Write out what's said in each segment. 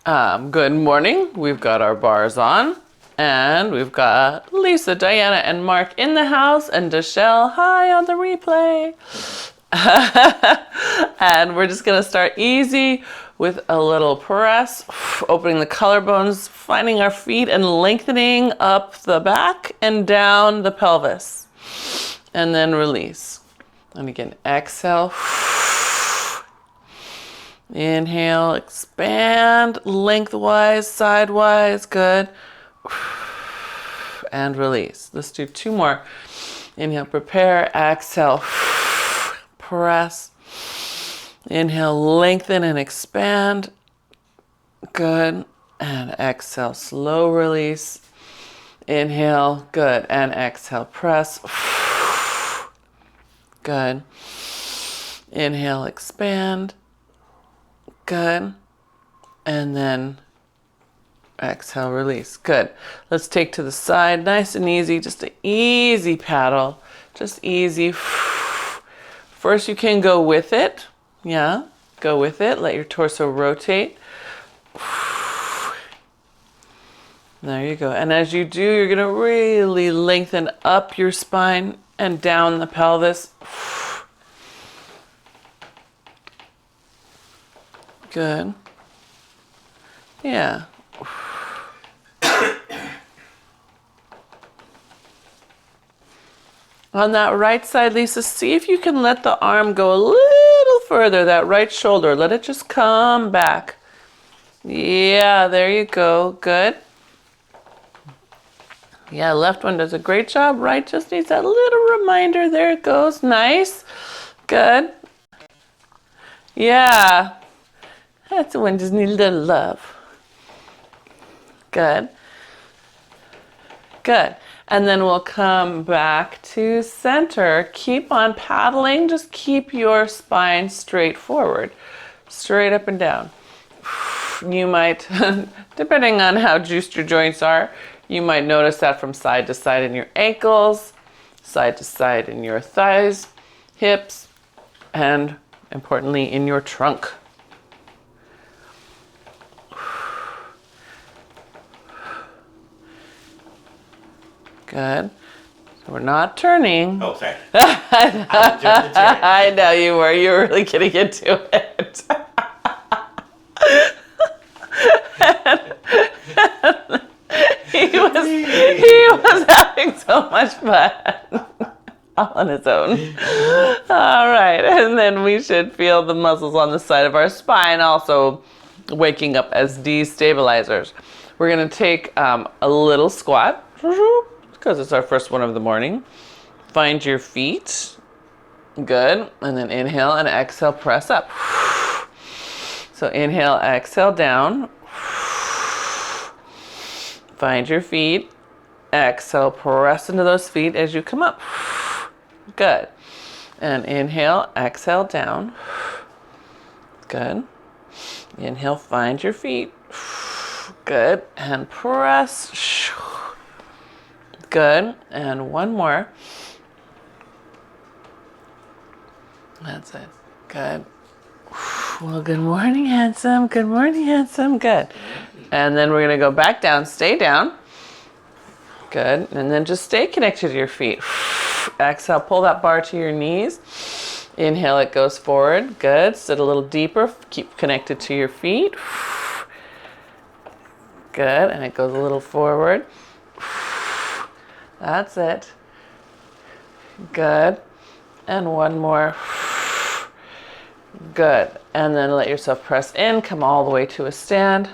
Good morning. We've got our bars on, and we've got Lisa, Diana, and Mark in the house, and Deshelle, hi on the replay. And we're just gonna start easy with a little press, opening the collarbones, finding our feet and lengthening up the back and down the pelvis. And then release. And again, exhale. Inhale, expand, lengthwise, sidewise, good. And release. Let's do two more. Inhale, prepare, exhale, press. Inhale, lengthen and expand. Good. And exhale, slow release. Inhale, good. And exhale, press. Good. Inhale, expand. Good. And then exhale, release. Good. Let's take to the side, nice and easy, just an easy paddle, just easy. First you can go with it. Yeah, go with it. Let your torso rotate. There you go. And as you do, you're going to really lengthen up your spine and down the pelvis. Good. Yeah. On that right side, Lisa, see if you can let the arm go a little further, that right shoulder. Let it just come back. Yeah, there you go. Good. Yeah, left one does a great job. Right just needs that little reminder. There it goes. Nice. Good. Yeah. That's the one just needs a little love. Good. Good. And then we'll come back to center. Keep on paddling. Just keep your spine straight forward. Straight up and down. You might, depending on how juiced your joints are, you might notice that from side to side in your ankles, side to side in your thighs, hips, and importantly in your trunk. Good. So we're not turning. Oh, sorry. I know you were. You were really getting into it. he was having so much fun. All on his own. All right. And then we should feel the muscles on the side of our spine also waking up as destabilizers. We're going to take a little squat. Because it's our first one of the morning. Find your feet. Good. And then inhale and exhale, press up. So inhale, exhale, down. Find your feet. Exhale, press into those feet as you come up. Good. And inhale, exhale, down. Good. Inhale, find your feet. Good. And press. Good. And one more. That's it. Good. Well, good morning, handsome. Good morning, handsome. Good. And then we're going to go back down. Stay down. Good. And then just stay connected to your feet. Exhale, pull that bar to your knees. Inhale, it goes forward. Good. Sit a little deeper. Keep connected to your feet. Good. And it goes a little forward. That's it. Good. And one more. Good. And then let yourself press in. Come all the way to a stand.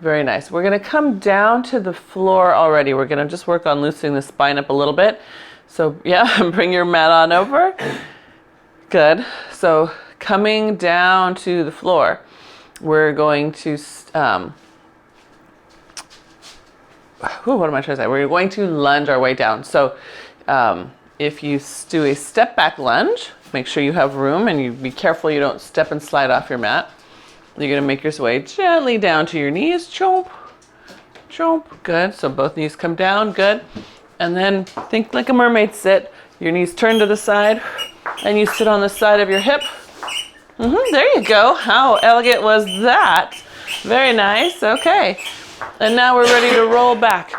Very nice. We're going to come down to the floor already. We're going to just work on loosening the spine up a little bit. So yeah, bring your mat on over. Good. So coming down to the floor, we're going to what am I trying to say? We're going to lunge our way down. So if you do a step back lunge, make sure you have room and you be careful you don't step and slide off your mat. You're going to make your way gently down to your knees. Chomp, chomp. Good. So both knees come down. Good. And then think like a mermaid sit. Your knees turn to the side and you sit on the side of your hip. There you go. How elegant was that? Very nice. Okay. And now we're ready to roll back.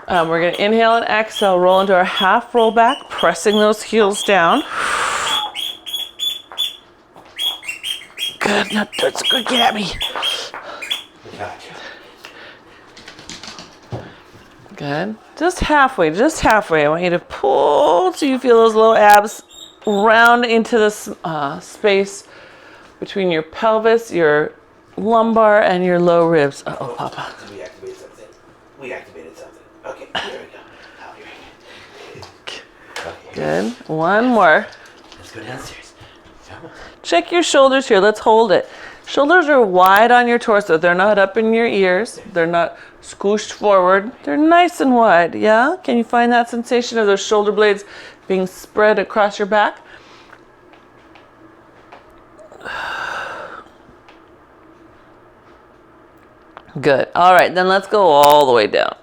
We're going to inhale and exhale, roll into our half roll back, pressing those heels down. Good. Now, that's good. Get at me. Gotcha. Good. Just halfway, just halfway. I want you to pull so you feel those little abs round into the space between your pelvis, your lumbar, and your low ribs. Uh-oh, Papa. We activated something. We activated something. Okay, here we go. Oh, here we go. Okay. Good. One more. Let's go downstairs. Come on. Check your shoulders here. Let's hold it. Shoulders are wide on your torso. They're not up in your ears. They're not scooshed forward. They're nice and wide. Yeah? Can you find that sensation of those shoulder blades being spread across your back? Good. All right, then let's go all the way down.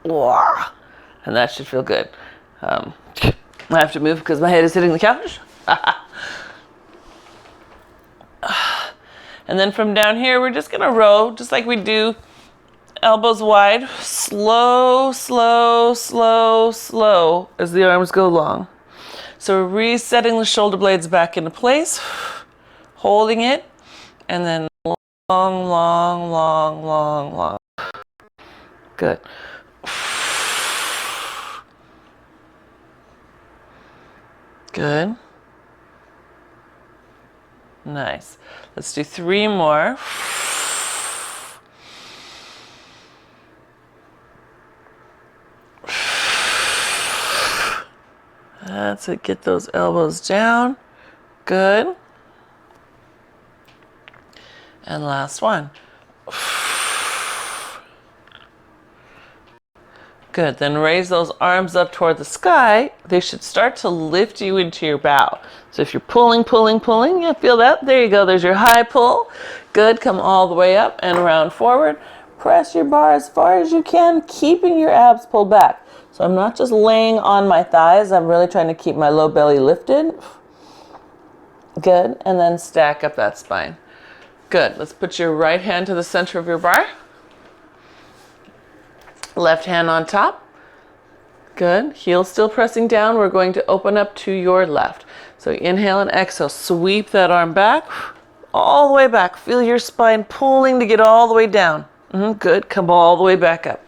Wah. And that should feel good. I have to move because my head is hitting the couch. And then from down here, we're just gonna row, just like we do, elbows wide, slow, slow, slow, slow, as the arms go long. So we're resetting the shoulder blades back into place, holding it, and then long, long, long, long, long. Good. Good. Nice. Let's do 3 more. That's it. Get those elbows down. Good. And last one. Good. Then raise those arms up toward the sky. They should start to lift you into your bow. So if you're pulling, pulling, pulling, you feel that? There you go. There's your high pull. Good. Come all the way up and round forward. Press your bar as far as you can, keeping your abs pulled back. So I'm not just laying on my thighs. I'm really trying to keep my low belly lifted. Good. And then stack up that spine. Good. Let's put your right hand to the center of your bar. Left hand on top. Good. Heels still pressing down. We're going to open up to your left. So inhale and exhale. Sweep that arm back. All the way back. Feel your spine pulling to get all the way down. Good. Come all the way back up.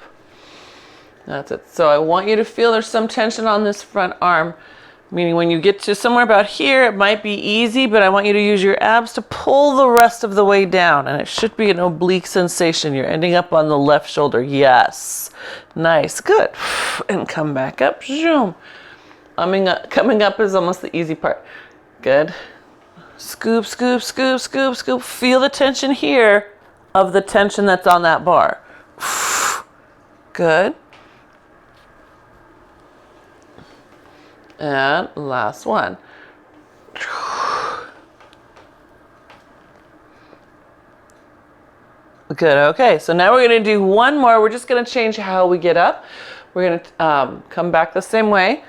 That's it. So I want you to feel there's some tension on this front arm. Meaning when you get to somewhere about here, it might be easy, but I want you to use your abs to pull the rest of the way down. And it should be an oblique sensation. You're ending up on the left shoulder. Yes. Nice. Good. And come back up. Zoom. Coming up is almost the easy part. Good. Scoop, scoop, scoop, scoop, scoop. Feel the tension here of the tension that's on that bar. Good. And last one. Good. Okay. So now we're going to do one more. We're just going to change how we get up. We're going to come back the same way.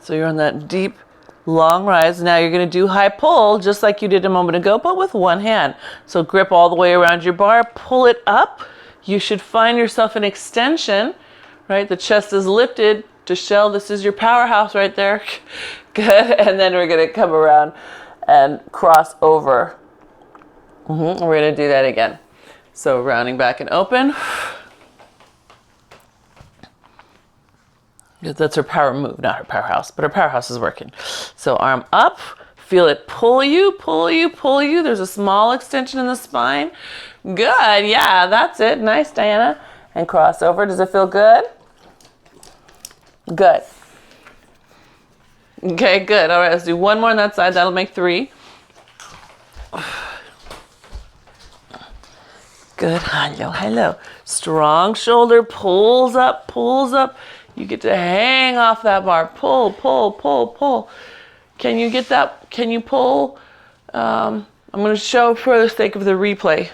So you're on that deep, long rise. Now you're going to do high pull just like you did a moment ago, but with one hand. So grip all the way around your bar. Pull it up. You should find yourself an extension, right? The chest is lifted. Deshelle, this is your powerhouse right there. Good. And then we're going to come around and cross over. We're going to do that again. So rounding back and open. That's her power move, not her powerhouse, but her powerhouse is working. So arm up. Feel it pull you, pull you, pull you. There's a small extension in the spine. Good. Yeah, that's it. Nice, Diana. And cross over. Does it feel good? Good. Okay, good. All right, let's do one more on that side. That'll make 3. Good. Hello, hello. Strong shoulder pulls up, pulls up. You get to hang off that bar. Pull, pull, pull, pull. Can you get that? Can you pull? I'm going to show for the sake of the replay.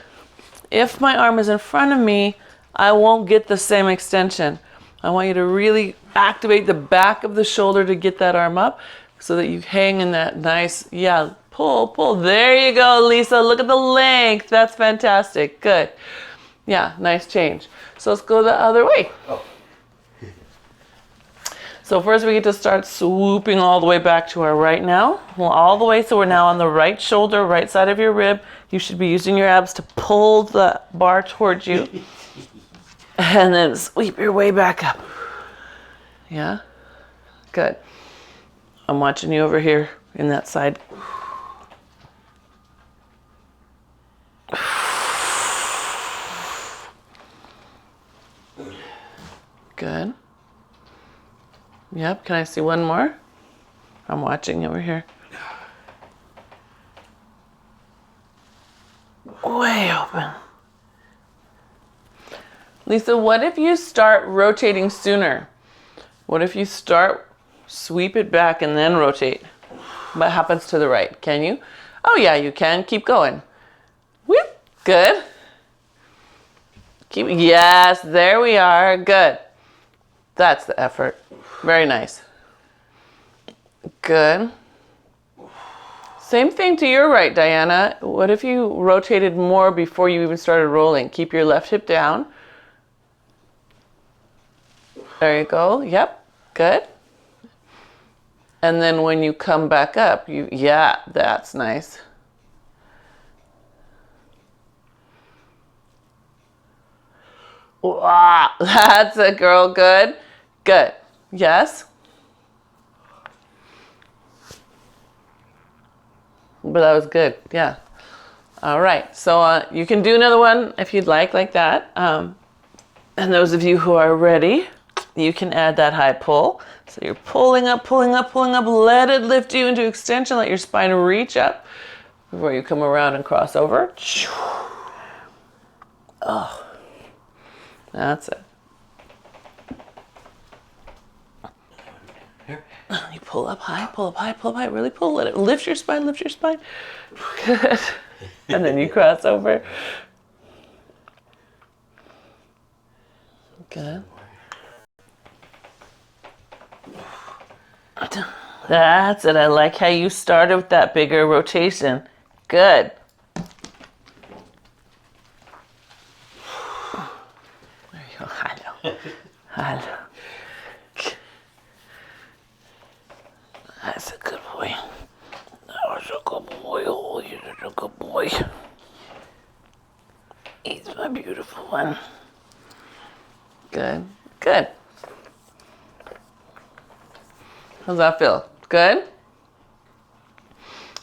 If my arm is in front of me, I won't get the same extension. I want you to really activate the back of the shoulder to get that arm up so that you hang in that nice, pull, pull. There you go, Lisa. Look at the length. That's fantastic. Good. Yeah, nice change. So let's go the other way. Oh. So first we get to start swooping all the way back to our right now. Well, all the way, so we're now on the right shoulder, right side of your rib. You should be using your abs to pull the bar towards you. And then sweep your way back up. Yeah? Good. I'm watching you over here in that side. Good. Yep, can I see one more? I'm watching over here. Way open. Lisa, what if you start rotating sooner? What if you start, sweep it back and then rotate? What happens to the right? Can you? Oh yeah, you can. Keep going. Whoop. Good. Keep, yes, there we are. Good. That's the effort. Very nice. Good. Same thing to your right, Diana. What if you rotated more before you even started rolling? Keep your left hip down. There you go. Yep. Good. And then when you come back up, yeah, that's nice. Wow, that's it, girl. Good. Good. Yes. But that was good. Yeah. All right. So you can do another one if you'd like that. And those of you who are ready, you can add that high pull. So you're pulling up, pulling up, pulling up. Let it lift you into extension. Let your spine reach up before you come around and cross over. Oh, that's it. You pull up high, pull up high, pull up high. Really pull. Let it lift your spine, lift your spine. Good. And then you cross over. Good. That's it. I like how you started with that bigger rotation. Good. There you go. Hello. Hello. That's a good boy. That was a good boy. Oh, you're a good boy. He's my beautiful one. Good. Good. How's that feel? Good?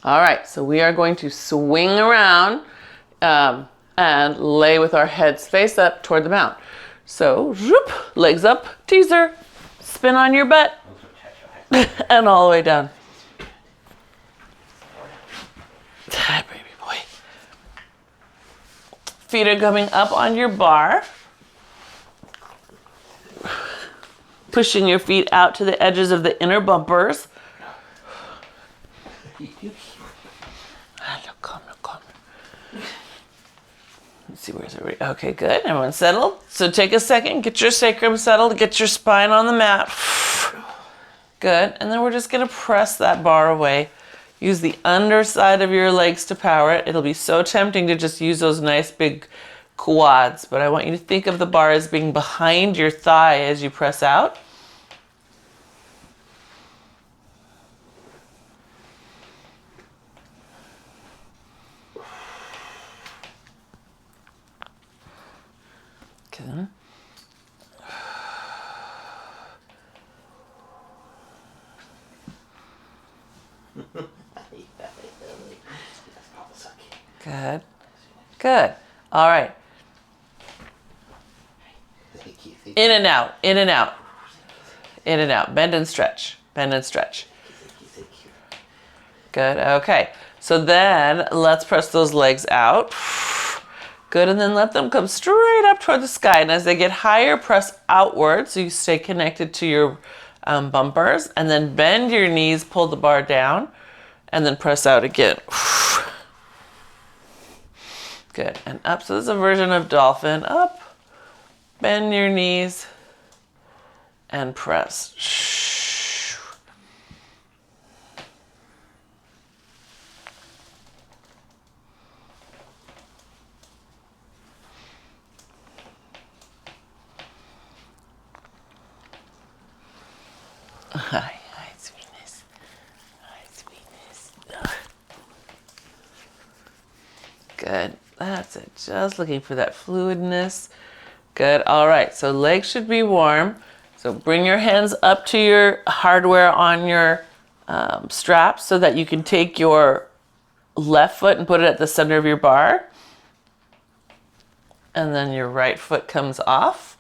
All right, so we are going to swing around and lay with our heads face up toward the mount. So, zoop, legs up, teaser, spin on your butt, and all the way down. Hi, baby boy. Feet are coming up on your bar. Pushing your feet out to the edges of the inner bumpers. Come. Let's see, where's everybody? Okay, good. Everyone settled. So take a second, get your sacrum settled, get your spine on the mat. Good. And then we're just going to press that bar away. Use the underside of your legs to power it. It'll be so tempting to just use those nice big quads, but I want you to think of the bar as being behind your thigh as you press out. Good. Good. Good. All right. In and out, in and out. In and out. Bend and stretch. Bend and stretch. Good. Okay. So then let's press those legs out. Good. And then let them come straight up toward the sky. And as they get higher, press outward so you stay connected to your bumpers. And then bend your knees, pull the bar down, and then press out again. Good. And up. So this is a version of dolphin. Up. Bend your knees and press. Hi, sweetness. Hi, sweetness. Ugh. Good. That's it. Just looking for that fluidness. Good. All right. So legs should be warm. So bring your hands up to your hardware on your straps so that you can take your left foot and put it at the center of your bar. And then your right foot comes off.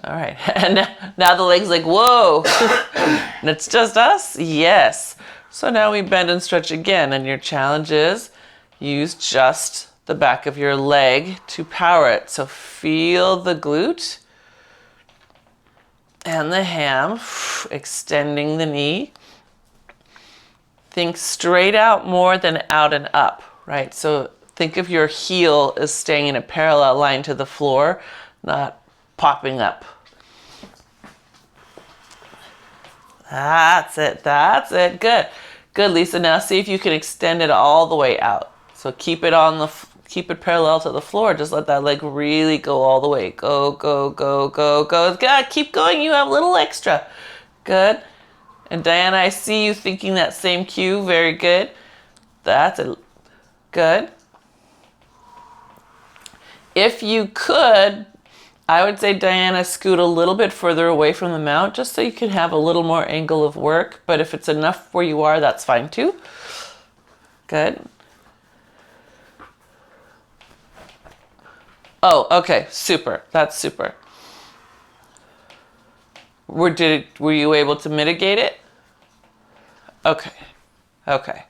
All right. And now the leg's like, whoa. And it's just us? Yes. So now we bend and stretch again. And your challenge is use just the back of your leg to power it. So feel the glute and the ham, extending the knee. Think straight out more than out and up, right? So think of your heel as staying in a parallel line to the floor, not popping up. That's it. That's it. Good. Good, Lisa. Now see if you can extend it all the way out. So keep it parallel to the floor. Just let that leg really go all the way. Go, go, go, go, go. God, keep going. You have a little extra. Good. And Diana, I see you thinking that same cue. Very good. That's it. Good. If you could, I would say, Diana, scoot a little bit further away from the mount just so you can have a little more angle of work. But if it's enough where you are, that's fine too. Good. Oh, okay. Super. That's super. Were you able to mitigate it? Okay. Okay.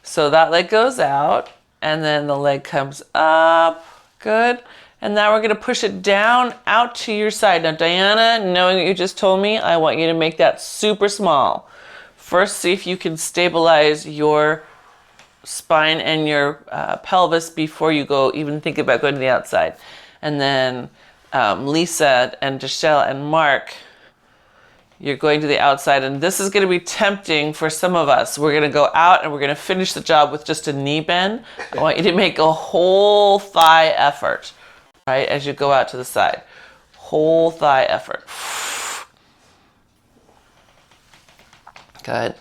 So that leg goes out and then the leg comes up. Good. And now we're going to push it down out to your side. Now, Diana, knowing what you just told me, I want you to make that super small. First, see if you can stabilize your spine and your pelvis before you go even think about going to the outside. And then Lisa and Deshelle and Mark, you're going to the outside, and this is going to be tempting for some of us. We're going to go out and we're going to finish the job with just a knee bend. I want you to make a whole thigh effort, right, as you go out to the side. Whole thigh effort. Good.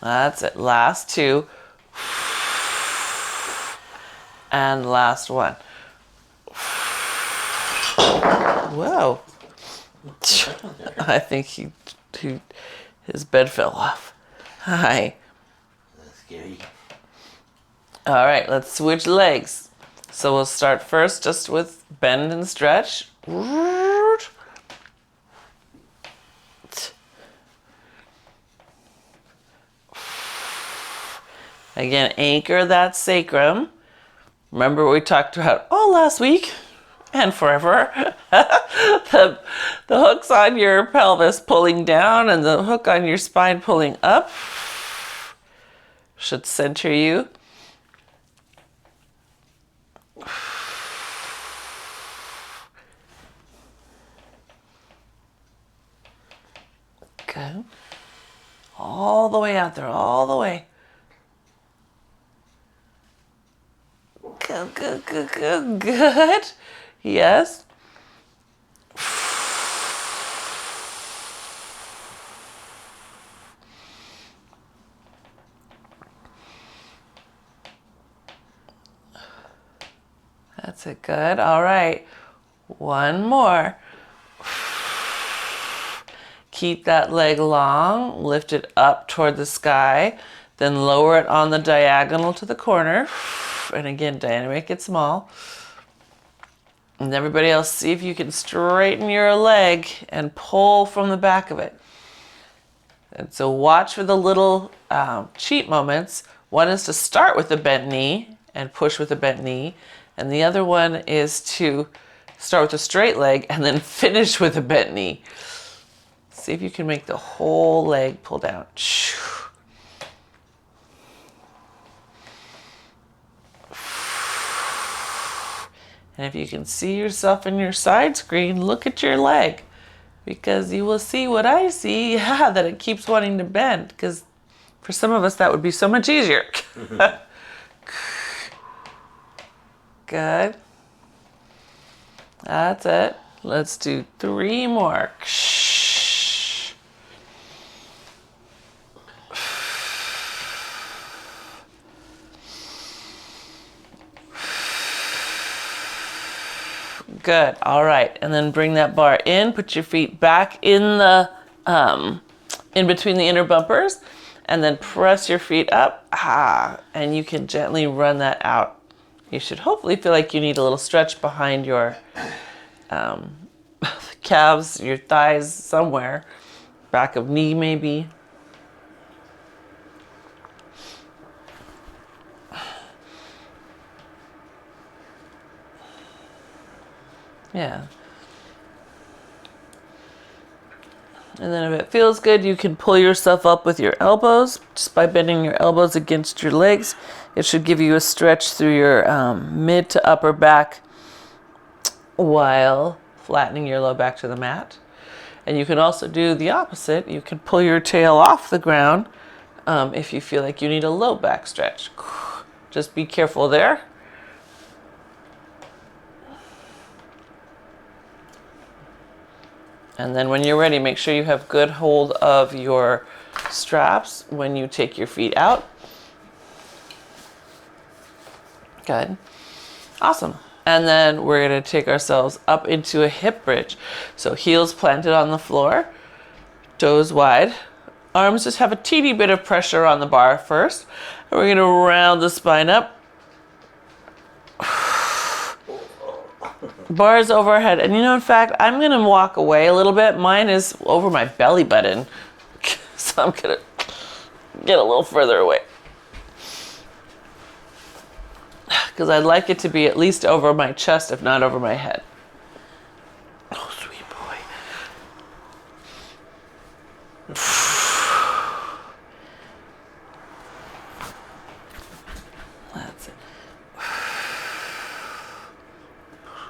That's it. Last two. And last one. Whoa. I think his bed fell off. Hi. That's scary. All right, let's switch legs. So we'll start first just with bend and stretch. Again, anchor that sacrum. Remember what we talked about all last week and forever. The hook's on your pelvis pulling down and the hook on your spine pulling up. Should center you. Good. All the way out there, all the way. Good, good, good, good, good. Yes. That's it. Good. All right. One more. Keep that leg long. Lift it up toward the sky. Then lower it on the diagonal to the corner. And again, Diana, make it small. And everybody else, see if you can straighten your leg and pull from the back of it. And so watch for the little cheat moments. One is to start with a bent knee and push with a bent knee. And the other one is to start with a straight leg and then finish with a bent knee. See if you can make the whole leg pull down. And if you can see yourself in your side screen, look at your leg, because you will see what I see, that it keeps wanting to bend, because for some of us that would be so much easier. Good. That's it. Let's do 3 more. Good. All right. And then bring that bar in. Put your feet back in the in between the inner bumpers, and then press your feet up. And you can gently run that out. You should hopefully feel like you need a little stretch behind your calves, your thighs, somewhere. Back of knee, maybe. Yeah. And then if it feels good, you can pull yourself up with your elbows just by bending your elbows against your legs. It should give you a stretch through your mid to upper back while flattening your low back to the mat. And you can also do the opposite. You can pull your tail off the ground if you feel like you need a low back stretch. Just be careful there. And then when you're ready, make sure you have good hold of your straps when you take your feet out. Good. Awesome. And then we're going to take ourselves up into a hip bridge. So heels planted on the floor, toes wide. Arms just have a teeny bit of pressure on the bar first. And we're going to round the spine up. Bars overhead. And you know, in fact, I'm going to walk away a little bit. Mine is over my belly button. So I'm going to get a little further away. Because I'd like it to be at least over my chest, if not over my head. Oh, sweet boy. That's it.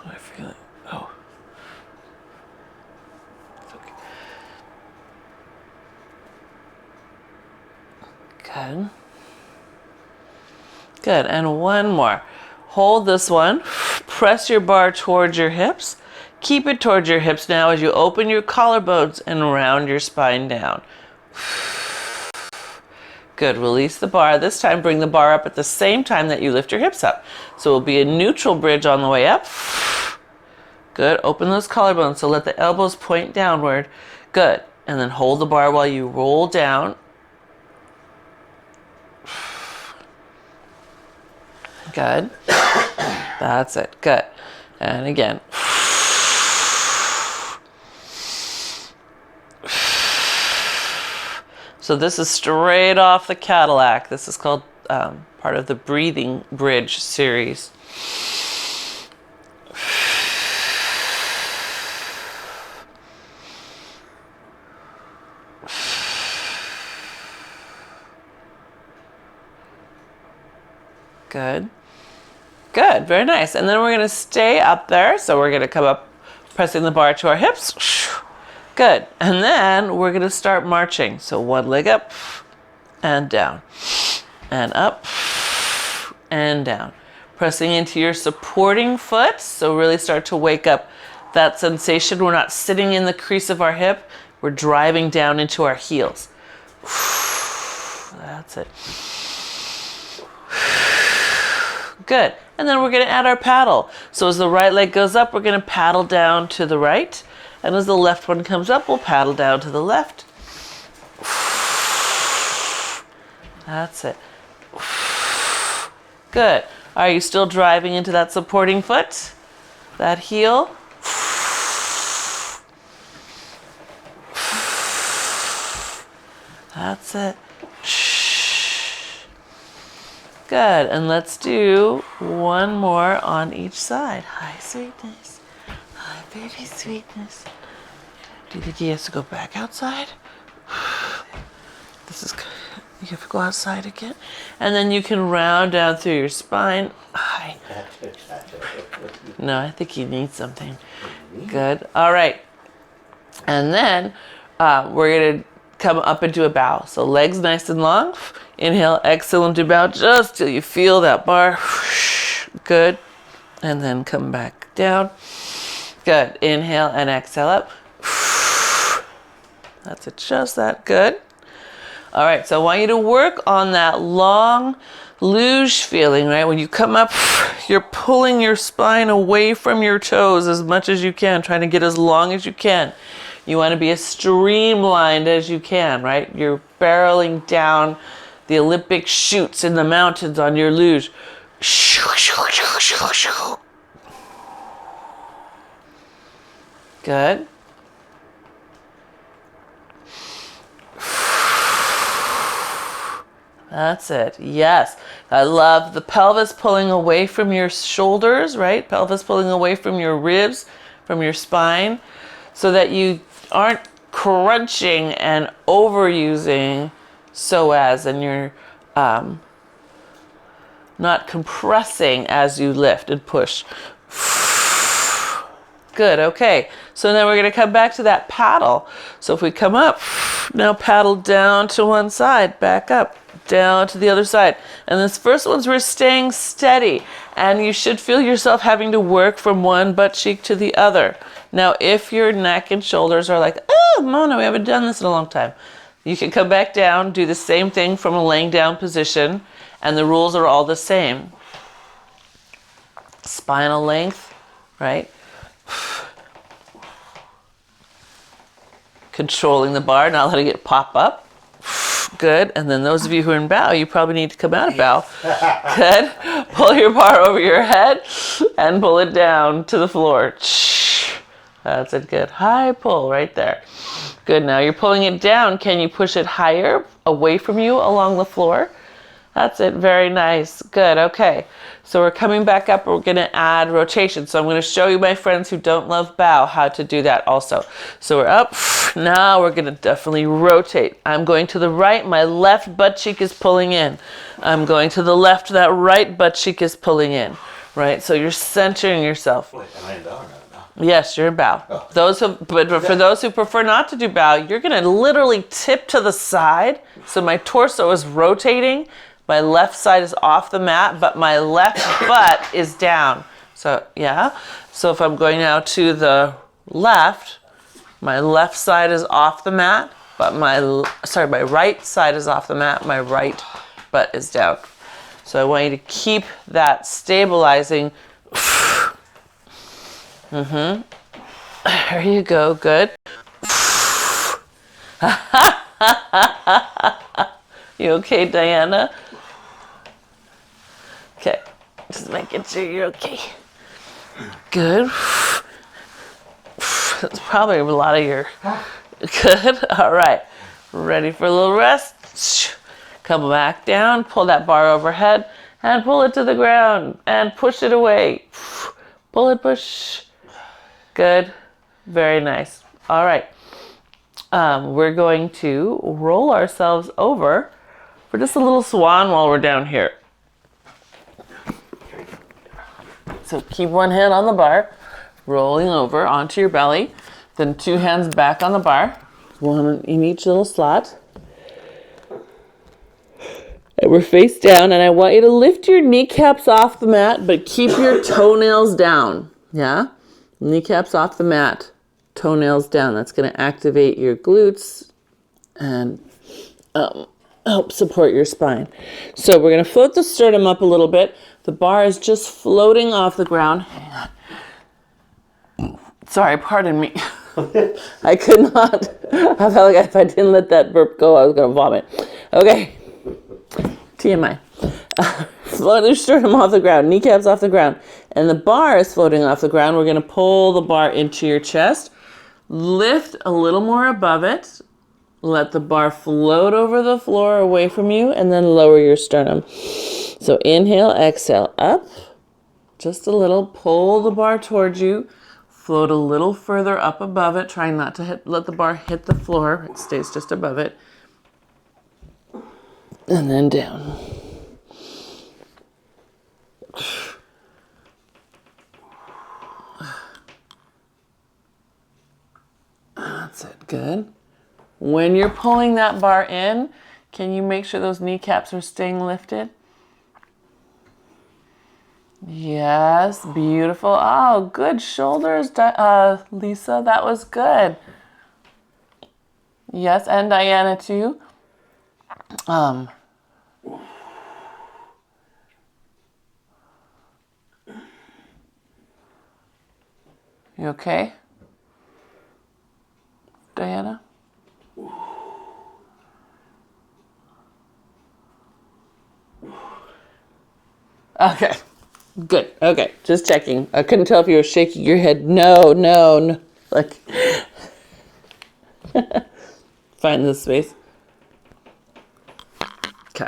I feel it. Oh. It's okay. Good. Good. And one more. Hold this one. Press your bar towards your hips. Keep it towards your hips now as you open your collarbones and round your spine down. Good. Release the bar. This time, bring the bar up at the same time that you lift your hips up. So it will be a neutral bridge on the way up. Good. Open those collarbones. So let the elbows point downward. Good. And then hold the bar while you roll down. Good. That's it. Good. And again. So this is straight off the Cadillac. This is called part of the Breathing Bridge series. Good. Good. Very nice. And then we're going to stay up there. So we're going to come up, pressing the bar to our hips. Good. And then we're going to start marching. So one leg up and down and up and down. Pressing into your supporting foot. So really start to wake up that sensation. We're not sitting in the crease of our hip. We're driving down into our heels. That's it. Good. And then we're going to add our paddle. So as the right leg goes up, we're going to paddle down to the right. And as the left one comes up, we'll paddle down to the left. That's it. Good. Are you still driving into that supporting foot? That heel? That's it. Good. And let's do one more on each side. Hi, sweetness. Hi, baby sweetness. Do you think he has to go back outside? This is good. You have to go outside again. And then you can round down through your spine. Hi. No, I think he needs something. Good. All right. And then we're going to come up into a bow. So legs nice and long. Inhale, exhale into bow just till you feel that bar. Good. And then come back down. Good. Inhale and exhale up. That's it, just that. Good. All right, so I want you to work on that long luge feeling, right? When you come up, you're pulling your spine away from your toes as much as you can, trying to get as long as you can. You want to be as streamlined as you can, right? You're barreling down the Olympic chutes in the mountains on your luge. Good. That's it. Yes. I love the pelvis pulling away from your shoulders, right? Pelvis pulling away from your ribs, from your spine, so that you aren't crunching and overusing psoas, and you're not compressing as you lift and push. Good. Okay. So then we're going to come back to that paddle. So if we come up, now paddle down to one side, back up, down to the other side. And this first one's we're staying steady, and you should feel yourself having to work from one butt cheek to the other. Now, if your neck and shoulders are like, oh, Mona, we haven't done this in a long time, you can come back down, do the same thing from a laying down position, and the rules are all the same. Spinal length, right? Controlling the bar, not letting it pop up. Good. And then those of you who are in bow, you probably need to come out of bow. Good. Pull your bar over your head and pull it down to the floor. That's it. Good. High pull right there. Good. Now you're pulling it down. Can you push it higher away from you along the floor? That's it. Very nice. Good. Okay. So we're coming back up. We're going to add rotation. So I'm going to show you, my friends who don't love bow, how to do that also. So we're up. Now we're going to definitely rotate. I'm going to the right. My left butt cheek is pulling in. I'm going to the left. That right butt cheek is pulling in. Right? So you're centering yourself. Wait, am I in bow or not in bow? Yes, you're in bow. Oh. But for those who prefer not to do bow, you're going to literally tip to the side. So my torso is rotating. My left side is off the mat, but my left butt is down. So, yeah. So if I'm going now to the left, my left side is off the mat, but my right side is off the mat. My right butt is down. So I want you to keep that stabilizing. There you go. Good. You okay, Diana? Okay, just making sure you're okay. Good. That's probably a lot of your... Good. All right. Ready for a little rest? Come back down, pull that bar overhead, and pull it to the ground, and push it away. Pull it, push. Good. Very nice. All right. We're going to roll ourselves over for just a little swan while we're down here. So keep one hand on the bar, rolling over onto your belly, then two hands back on the bar, one in each little slot. And we're face down, and I want you to lift your kneecaps off the mat, but keep your toenails down. Yeah? Kneecaps off the mat, toenails down. That's going to activate your glutes and help support your spine. So we're going to float the sternum up a little bit. The bar is just floating off the ground. Hang on. Sorry, pardon me. I could not. I felt like if I didn't let that burp go, I was going to vomit. Okay. TMI. Float your sternum off the ground, kneecaps off the ground, and the bar is floating off the ground. We're going to pull the bar into your chest. Lift a little more above it. Let the bar float over the floor away from you, and then lower your sternum. So inhale, exhale, up. Just a little. Pull the bar towards you. Float a little further up above it. Try not to let the bar hit the floor. It stays just above it. And then down. That's it. Good. When you're pulling that bar in, can you make sure those kneecaps are staying lifted? Yes, beautiful. Oh, good shoulders, Lisa. That was good. Yes, and Diana too. You okay, Diana? Okay, good. Okay, just checking. I couldn't tell if you were shaking your head. No, no, no. Like, find this space. Okay,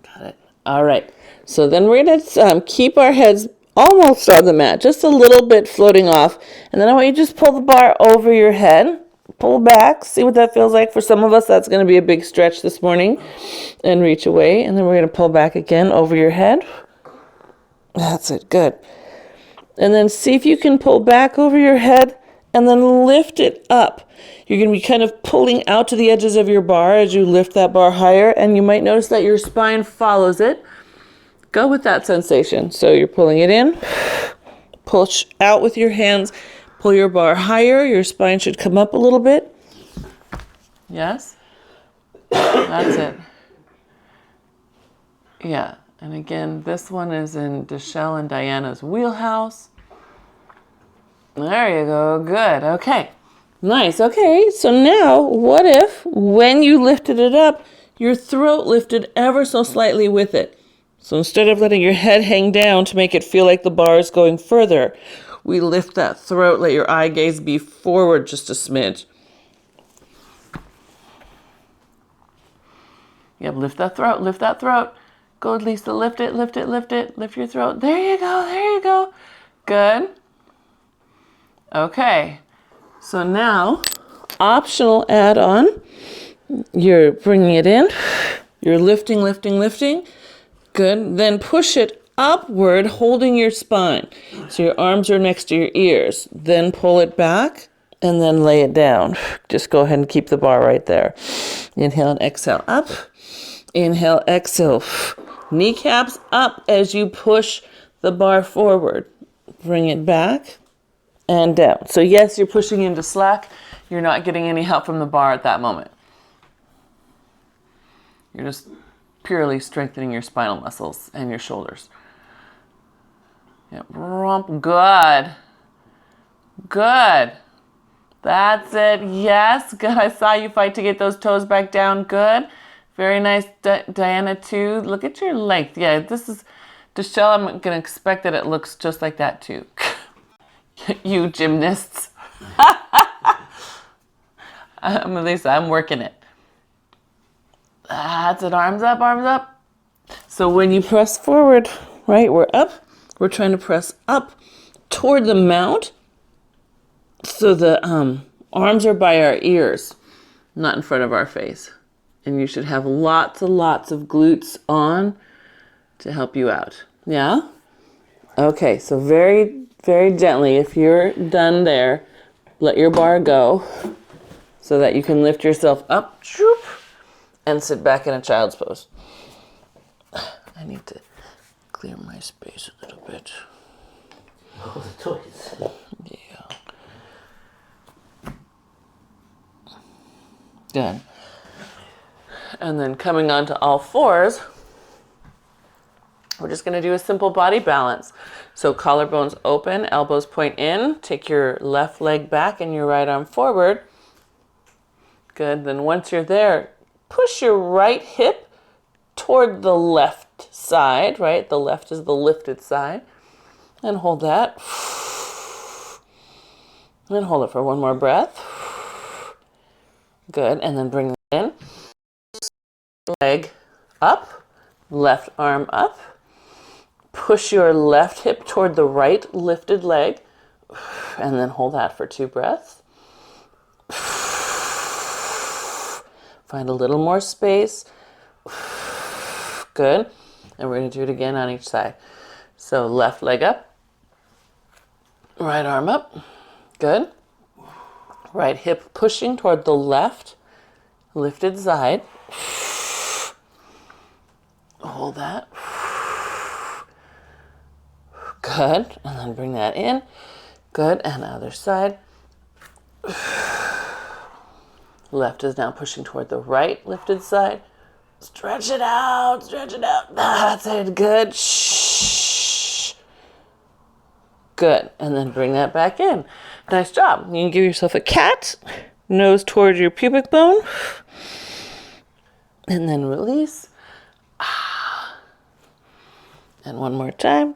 got it. All right. So then we're gonna keep our heads almost on the mat, just a little bit floating off, and then I want you to just pull the bar over your head. Pull back, see what that feels like. For some of us, that's going to be a big stretch this morning, and reach away. And then we're going to pull back again over your head. That's it, good. And then see if you can pull back over your head and then lift it up. You're going to be kind of pulling out to the edges of your bar as you lift that bar higher, and you might notice that your spine follows it. Go with that sensation. So you're pulling it in, push out with your hands. Pull your bar higher. Your spine should come up a little bit. Yes? That's it. Yeah. And again, this one is in Deshelle and Diana's wheelhouse. There you go. Good. Okay. Nice. Okay. So now, what if, when you lifted it up, your throat lifted ever so slightly with it? So instead of letting your head hang down to make it feel like the bar is going further, we lift that throat, let your eye gaze be forward just a smidge. Yep, lift that throat, lift that throat. Go, Lisa, lift it, lift it, lift it, lift your throat. There you go, there you go. Good. Okay, so now, optional add-on. You're bringing it in. You're lifting, lifting, lifting. Good, then push it upward, holding your spine. So your arms are next to your ears. Then pull it back and then lay it down. Just go ahead and keep the bar right there. Inhale and exhale up. Inhale, exhale. Kneecaps up as you push the bar forward. Bring it back and down. So yes, you're pushing into slack. You're not getting any help from the bar at that moment. You're just purely strengthening your spinal muscles and your shoulders. Yep. Rump. Good. Good. That's it. Yes. Good. I saw you fight to get those toes back down. Good. Very nice, Diana, too. Look at your length. Yeah, this is Deshelle. I'm going to expect that it looks just like that, too. You gymnasts. Lisa, I'm working it. That's it. Arms up, arms up. So when you press forward, right, we're up. We're trying to press up toward the mount. So the arms are by our ears, not in front of our face. And you should have lots and lots of glutes on to help you out. Yeah? Okay, so very, very gently, if you're done there, let your bar go so that you can lift yourself up and sit back in a child's pose. I need to clear my space a little bit. Oh, the toys. Yeah. Good. And then coming onto all fours, we're just going to do a simple body balance. So collarbones open, elbows point in, take your left leg back and your right arm forward. Good. Then once you're there, push your right hip toward the left side, right? The left is the lifted side. And hold that. And hold it for one more breath. Good. And then bring it in. Leg up, left arm up. Push your left hip toward the right lifted leg. And then hold that for 2 breaths. Find a little more space. Good. And we're going to do it again on each side. So left leg up. Right arm up. Good. Right hip pushing toward the left lifted side. Hold that. Good. And then bring that in. Good. And other side. Left is now pushing toward the right lifted side. Stretch it out. Stretch it out. That's it. Good. Shh. Good. And then bring that back in. Nice job. You can give yourself a cat. Nose towards your pubic bone. And then release. And one more time.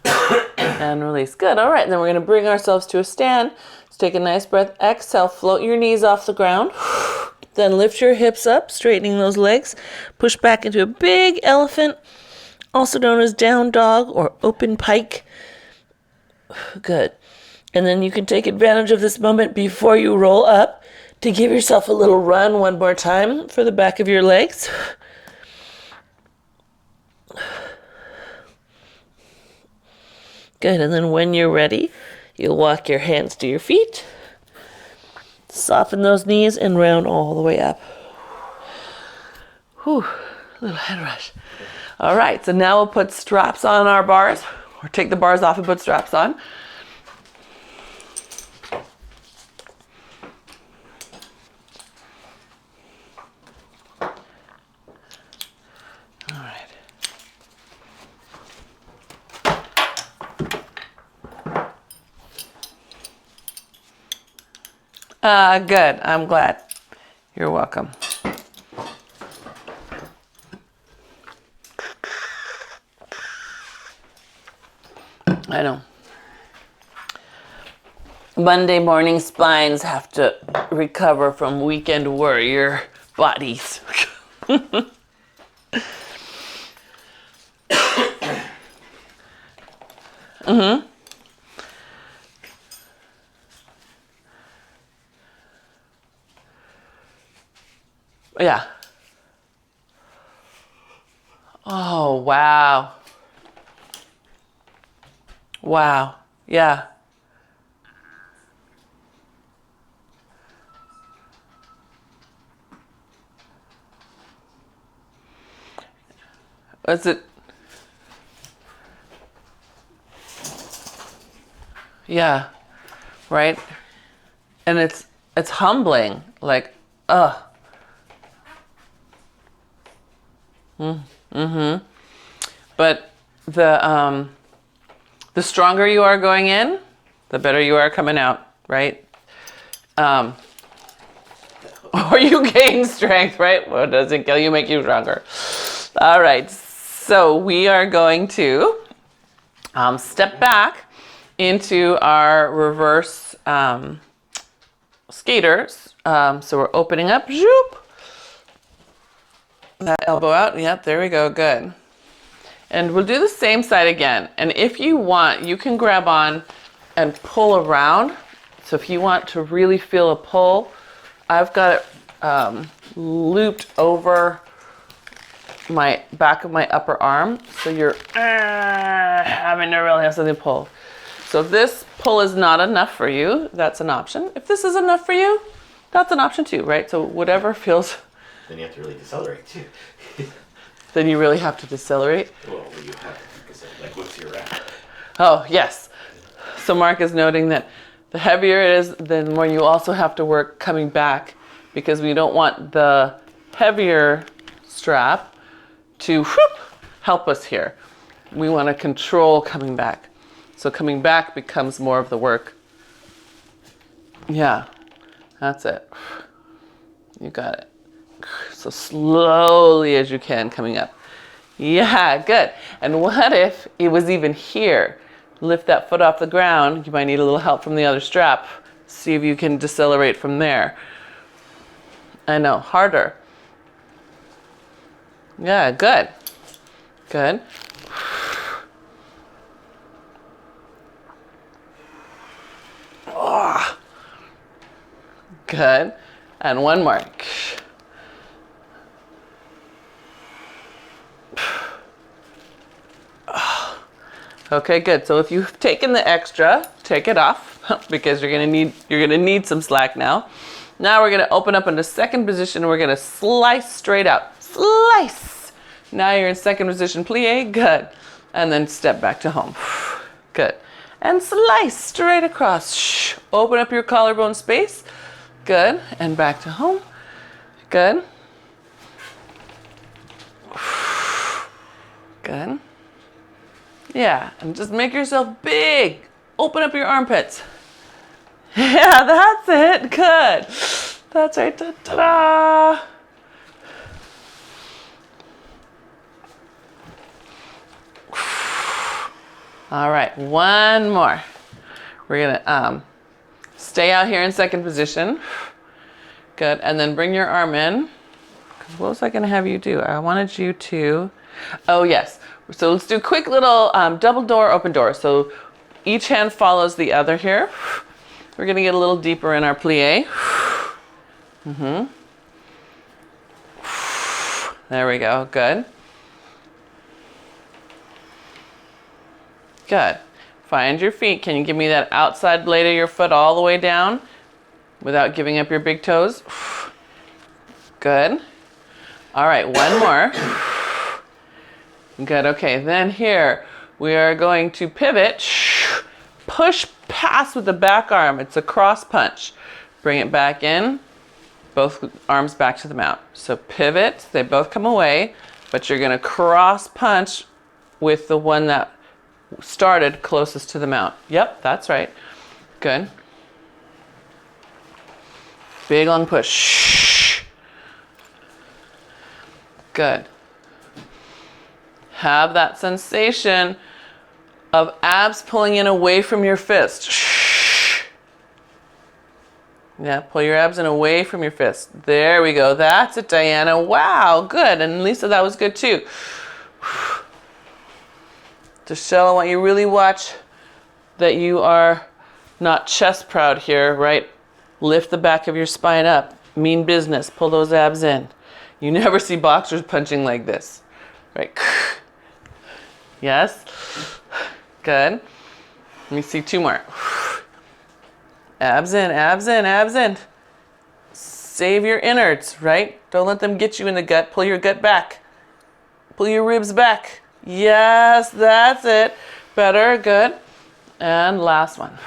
And release. Good. All right. Then we're going to bring ourselves to a stand. Let's take a nice breath. Exhale. Float your knees off the ground. Then lift your hips up, straightening those legs. Push back into a big elephant, also known as down dog or open pike. Good. And then you can take advantage of this moment before you roll up to give yourself a little run one more time for the back of your legs. Good. And then when you're ready, you'll walk your hands to your feet. Soften those knees and round all the way up. Whew, a little head rush. All right, so now we'll put straps on our bars, or take the bars off and put straps on. All right. Good. I'm glad. You're welcome. I know. Monday morning spines have to recover from weekend warrior bodies. Mm-hmm. Yeah. Oh, wow. Wow. Yeah. Is it? Yeah. Right? And it's humbling. Like, ugh. Mm-hmm. But the stronger you are going in, the better you are coming out, right? Or you gain strength, right? What doesn't kill you make you stronger. All right, so we are going to step back into our reverse skaters. So we're opening up, zoop. That elbow out, yep, there we go, good. And we'll do the same side again. And if you want, you can grab on and pull around. So if you want to really feel a pull, I've got it looped over my back of my upper arm. So you're having to really have something to pull. So if this pull is not enough for you, that's an option. If this is enough for you, that's an option too, right? So whatever feels... Then you have to really decelerate too. Then you really have to decelerate. Well, you have to, because like what's your wrap? Oh, yes. So Mark is noting that the heavier it is, the more you also have to work coming back, because we don't want the heavier strap to help us here. We want to control coming back. So coming back becomes more of the work. Yeah, that's it. You got it. So slowly as you can coming up. Yeah, good. And what if it was even here? Lift that foot off the ground. You might need a little help from the other strap. See if you can decelerate from there. I know, harder. Yeah, good. Good. Oh. Good. And one more. Okay, good. So if you've taken the extra, take it off because you're gonna need some slack now. Now we're gonna open up into second position. We're gonna slice straight out. Slice. Now you're in second position plie. Good. And then step back to home. Good. And slice straight across. Open up your collarbone space. Good. And back to home. Good. Good. Yeah, and just make yourself big. Open up your armpits. Yeah, that's it. Good. That's right. Ta-da! All right, one more. We're gonna stay out here in second position. Good, and then bring your arm in. What was I gonna have you do? I wanted you to, oh yes. So let's do a quick little double door, open door. So each hand follows the other here. We're gonna get a little deeper in our plie. There we go, good. Good. Find your feet. Can you give me that outside blade of your foot all the way down without giving up your big toes? Good. All right, one more. Good, okay. Then here, we are going to pivot. Push past with the back arm. It's a cross punch. Bring it back in. Both arms back to the mount. So pivot, they both come away, but you're gonna cross punch with the one that started closest to the mount. Yep, that's right. Good. Big long push. Good. Have that sensation of abs pulling in away from your fist. Yeah, pull your abs in away from your fist. There we go. That's it, Diana. Wow, good. And Lisa, that was good too. Michelle, I want you to really watch that you are not chest proud here, right? Lift the back of your spine up. Mean business. Pull those abs in. You never see boxers punching like this, right? Yes? Good. Let me see two more. Abs in, abs in, abs in. Save your innards, right? Don't let them get you in the gut. Pull your gut back. Pull your ribs back. Yes, that's it. Better, good. And last one.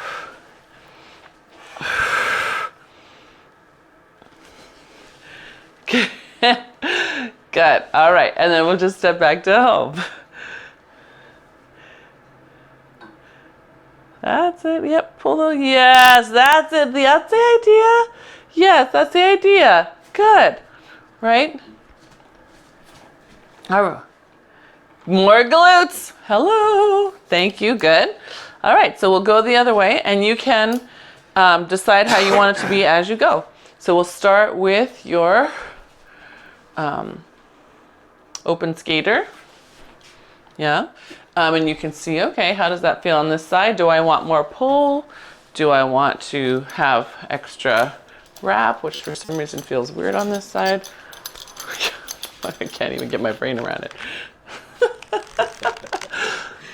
Good. All right, and then we'll just step back to home. That's it. Yep. Pull the. Yes, that's it. That's the idea. Yes, that's the idea. Good. Right? All right. More glutes. Hello. Thank you. Good. All right. So we'll go the other way, and you can decide how you want it to be as you go. So we'll start with your open skater. Yeah. And you can see, okay, how does that feel on this side? Do I want more pull? Do I want to have extra wrap, which for some reason feels weird on this side? I can't even get my brain around it.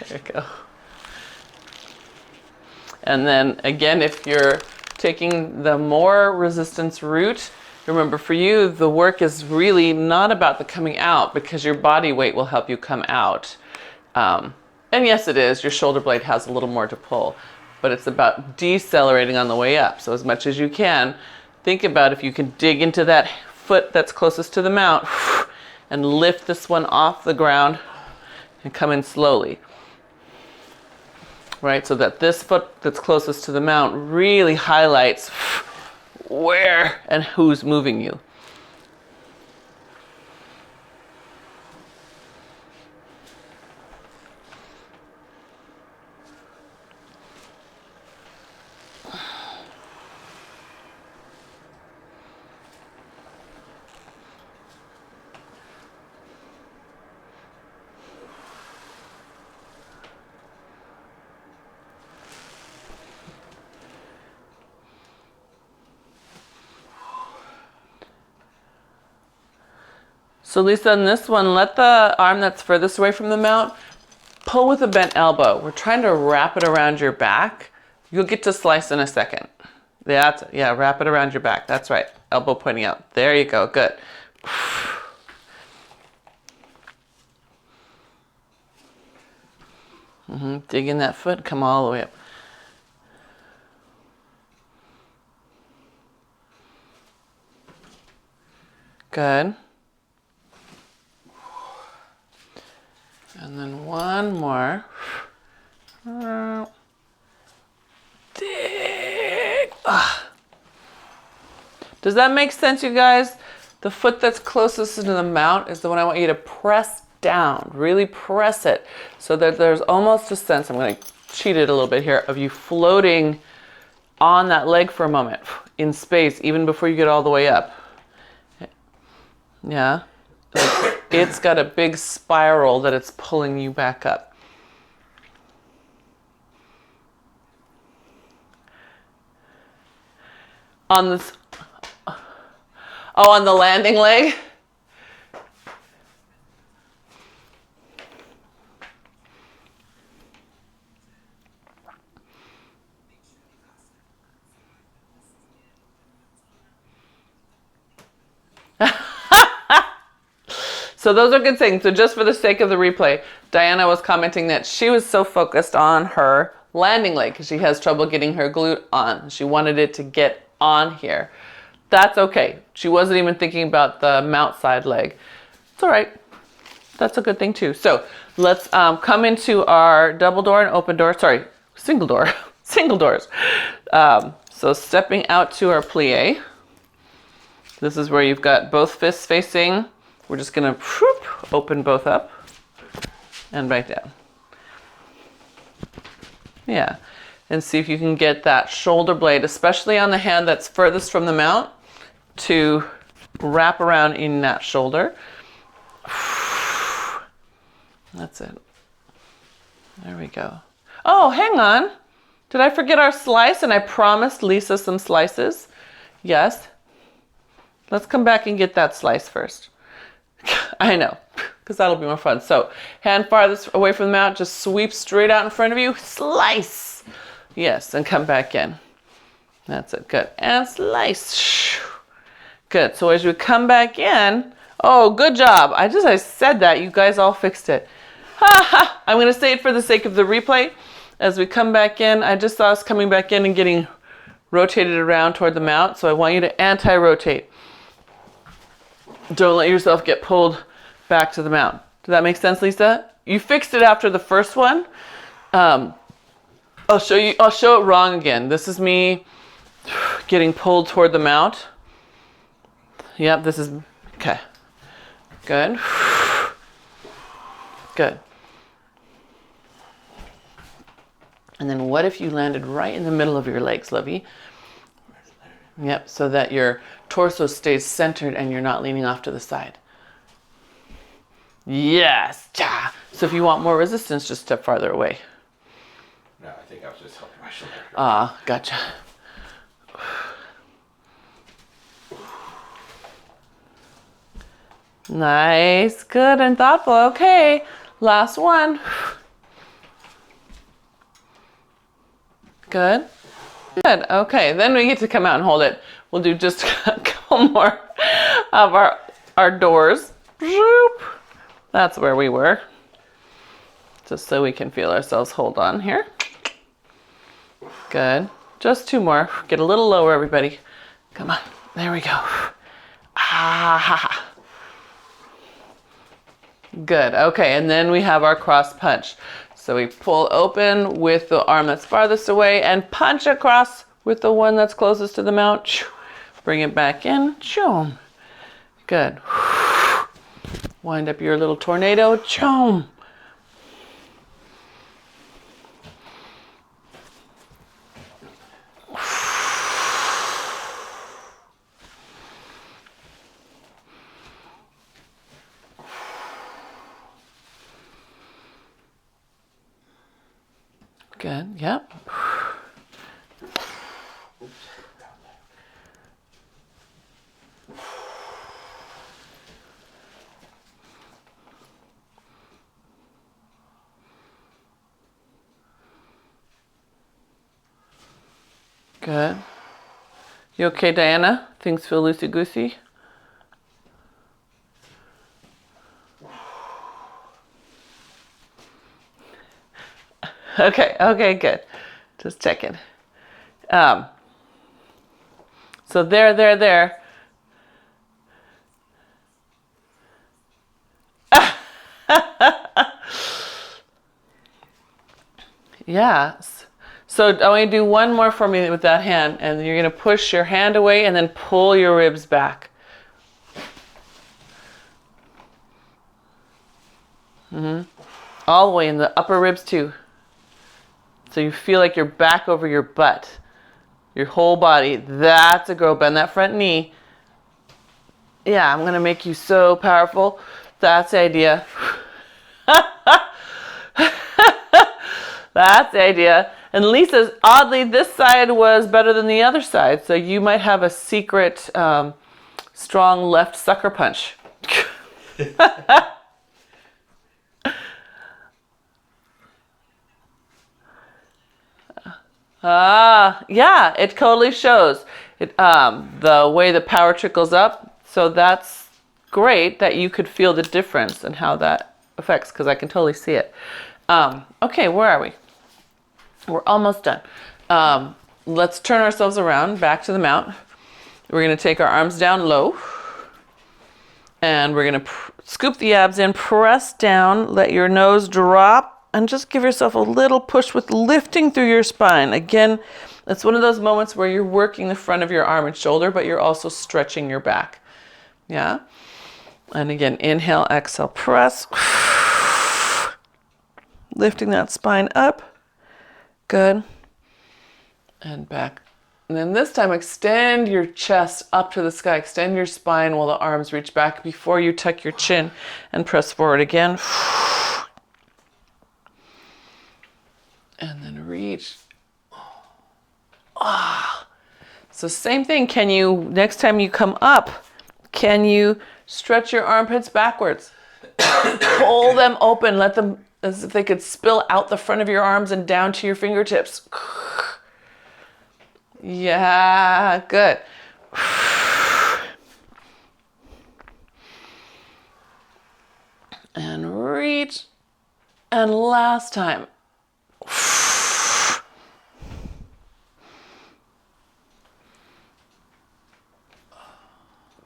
There you go. And then again, if you're taking the more resistance route, remember for you, the work is really not about the coming out because your body weight will help you come out. And yes, it is. Your shoulder blade has a little more to pull, but it's about decelerating on the way up. So as much as you can, think about if you can dig into that foot that's closest to the mount and lift this one off the ground and come in slowly. Right, so that this foot that's closest to the mount really highlights where and who's moving you. So Lisa, on this one, let the arm that's furthest away from the mount pull with a bent elbow. We're trying to wrap it around your back. You'll get to slice in a second. That's it. Yeah, wrap it around your back. That's right. Elbow pointing out. There you go. Good. Dig in that foot, come all the way up. Good. And then one more. Dig. Does that make sense, you guys? The foot that's closest to the mount is the one I want you to press down. Really press it so that there's almost a sense, I'm going to cheat it a little bit here, of you floating on that leg for a moment in space, even before you get all the way up. Yeah. It's got a big spiral that it's pulling you back up. On this, on the landing leg. So those are good things. So just for the sake of the replay, Diana was commenting that she was so focused on her landing leg because she has trouble getting her glute on. She wanted it to get on here. That's okay. She wasn't even thinking about the mount side leg. It's all right. That's a good thing too. So let's come into our double door and open door. Sorry, single door. Single doors. So stepping out to our plie. This is where you've got both fists facing. We're just going to open both up and right down. Yeah. And see if you can get that shoulder blade, especially on the hand that's furthest from the mount, to wrap around in that shoulder. That's it. There we go. Oh, hang on. Did I forget our slice? And I promised Lisa some slices. Yes. Let's come back and get that slice first. I know, because that'll be more fun. So, hand farthest away from the mount, just sweep straight out in front of you, slice. Yes, and come back in. That's it, good. And slice. Good, so as you come back in, oh, good job. I said that, you guys all fixed it. Ha ha, I'm gonna say it for the sake of the replay. As we come back in, I just saw us coming back in and getting rotated around toward the mount, so I want you to anti-rotate. Don't let yourself get pulled back to the mount. Does that make sense, Lisa? You fixed it after the first one. I'll show it wrong again. This is me getting pulled toward the mount. Yep, this is, okay. Good. Good. And then what if you landed right in the middle of your legs, Lovey? Yep, so that your torso stays centered and you're not leaning off to the side. Yes. So if you want more resistance, just step farther away. No, I think I was just helping my shoulder. Ah, gotcha. Nice, good and thoughtful. Okay, last one. Good. Good. Okay, then we get to come out and hold it. We'll do just a couple more of our doors. That's where we were. Just so we can feel ourselves hold on here. Good. Just two more. Get a little lower, everybody. Come on. There we go. Ah. Good. Okay, and then we have our cross punch. So we pull open with the arm that's farthest away and punch across with the one that's closest to the mount. Bring it back in. Good. Wind up your little tornado. Good. Yep. Good. You okay, Diana? Things feel loosey-goosey? Okay, good. Just checking. So there. Yes. So I want you to do one more for me with that hand, and you're going to push your hand away and then pull your ribs back. All the way in the upper ribs too. So you feel like you're back over your butt. Your whole body. That's a girl. Bend that front knee. Yeah, I'm going to make you so powerful. That's the idea. That's the idea. And Lisa's, oddly, this side was better than the other side. So you might have a secret strong left sucker punch. Yeah, it totally shows. The way the power trickles up. So that's great that you could feel the difference and how that affects, because I can totally see it. Okay, where are we? We're almost done. Let's turn ourselves around back to the mount. We're going to take our arms down low. And we're going to scoop the abs in, press down, let your nose drop, and just give yourself a little push with lifting through your spine. Again, it's one of those moments where you're working the front of your arm and shoulder, but you're also stretching your back. Yeah? And again, inhale, exhale, press. Lifting that spine up. Good. And back. And then this time, extend your chest up to the sky. Extend your spine while the arms reach back before you tuck your chin and press forward again. And then reach. So same thing. Can you, next time you come up, can you stretch your armpits backwards? Pull them open. Let them, as if they could spill out the front of your arms and down to your fingertips. Yeah, good. And reach. And last time.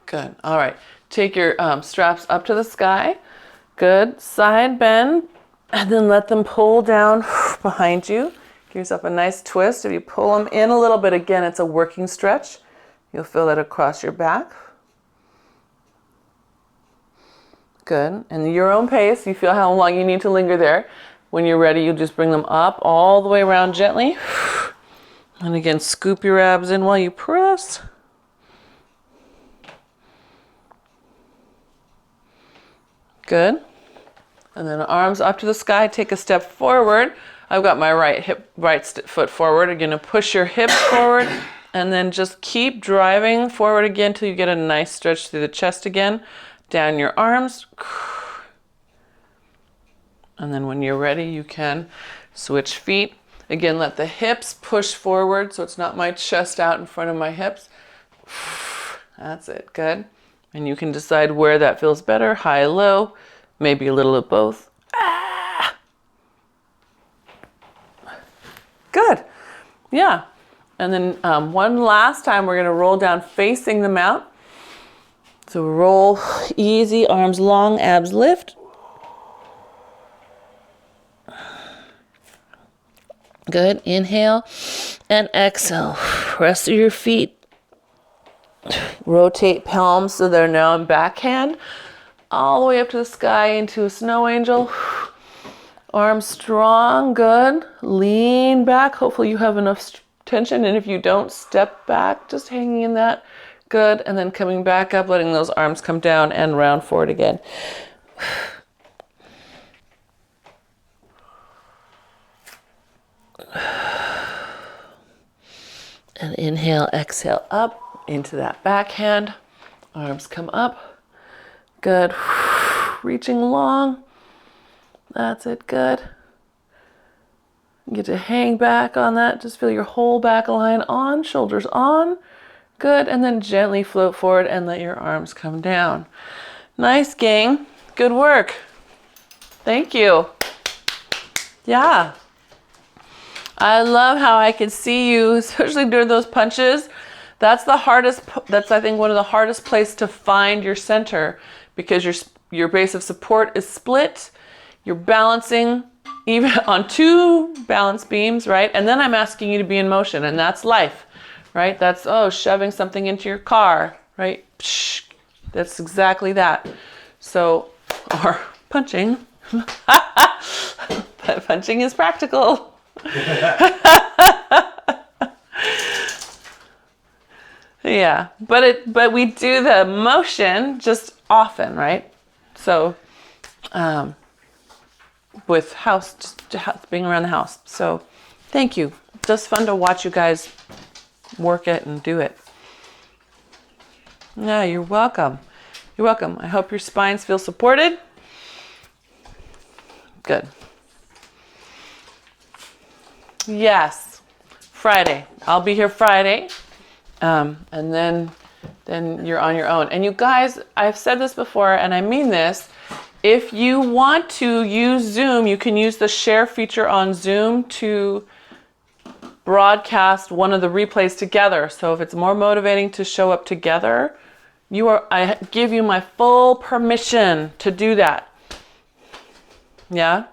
Good. All right. Take your straps up to the sky. Good. Side bend. And then let them pull down behind you. Give yourself a nice twist. If you pull them in a little bit, again, it's a working stretch. You'll feel that across your back. Good. And your own pace, you feel how long you need to linger there. When you're ready, you just bring them up all the way around gently. And again, scoop your abs in while you press. Good. And then arms up to the sky. Take a step forward. I've got my right foot forward. You're going to push your hips forward and then just keep driving forward again till you get a nice stretch through the chest again. Down your arms. And then when you're ready, you can switch feet. Again, let the hips push forward so it's not my chest out in front of my hips. That's it. Good. And you can decide where that feels better. High, low, maybe a little of both. Good. Yeah. And then one last time, we're going to roll down facing the mount. So roll easy, arms long, abs lift. Good. Inhale and exhale. Press through your feet. Rotate palms so they're now in backhand. All the way up to the sky into a snow angel. Arms strong, good. Lean back. Hopefully you have enough tension. And if you don't, step back, just hanging in that. Good. And then coming back up, letting those arms come down and round forward again. And inhale, exhale up into that backhand. Arms come up. Good. Reaching long. That's it. Good. You get to hang back on that. Just feel your whole back line on, shoulders on. Good. And then gently float forward and let your arms come down. Nice, gang. Good work. Thank you. Yeah. I love how I can see you, especially during those punches. That's the hardest, that's I think one of the hardest place to find your center, because your base of support is split. You're balancing even on 2 balance beams, right? And then I'm asking you to be in motion, and that's life, right? That's, shoving something into your car, right? Psh, that's exactly that. So, or punching. But punching is practical. Yeah, but we do the motion just often, right? So, with just being around the house. So, thank you. Just fun to watch you guys work it and do it. Yeah, you're welcome. You're welcome. I hope your spines feel supported. Good. Yes, Friday. I'll be here Friday. And then you're on your own. And you guys, I've said this before, and I mean this. If you want to use Zoom, you can use the share feature on Zoom to broadcast one of the replays together. So if it's more motivating to show up together, I give you my full permission to do that. Yeah?